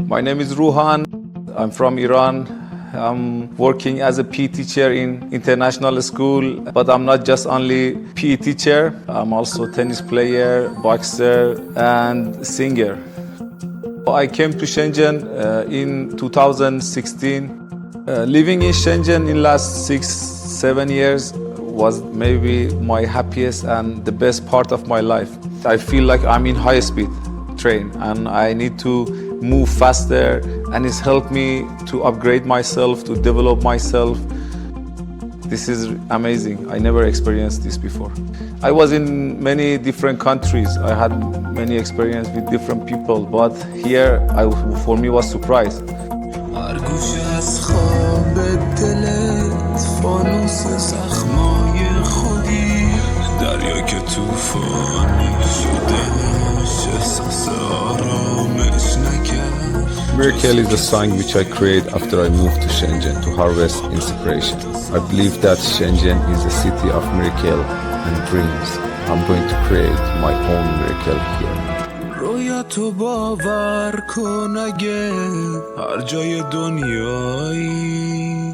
My name is Ruhan. I'm from Iran. I'm working as a PE teacher in international school, but I'm not just only PE teacher. I'm also tennis player, boxer, and singer. I came to Shenzhen in 2016. Living in Shenzhen in last 6-7 years was maybe my happiest and the best part of my life. I feel like I'm in high-speed train and I need to move faster, and it's helped me to upgrade myself, to develop myself. This is amazing. I never experienced this before. I was in many different countries. I had many experience with different people, but here for me was surprise. Miracle is a song which I create after I moved to Shenzhen to harvest inspiration. I believe that Shenzhen is a city of miracle and dreams. I'm going to create my own miracle here. رویاتو باور کن اگه هر جای دنیایی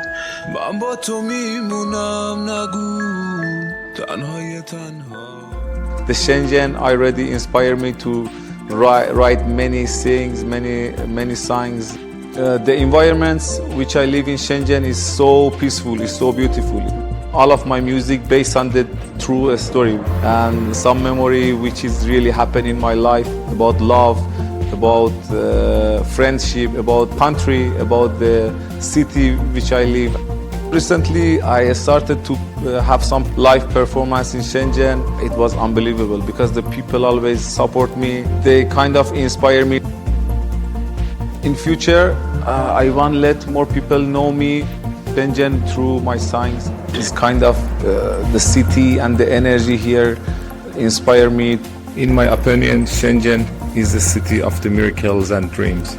من با تو میمونم نگو تنهای تنها. The Shenzhen already inspired me to write many things, many songs. The environments which I live in Shenzhen is so peaceful, is so beautiful. All of my music based on the true story and some memory which is really happened in my life about love, about friendship, about country, about the city which I live. Recently, I started to have some live performance in Shenzhen. It was unbelievable because the people always support me. They kind of inspire me. In future, I want to let more people know me, Shenzhen, through my songs. It's kind of the city and the energy here inspire me. In my opinion, Shenzhen is the city of the miracles and dreams.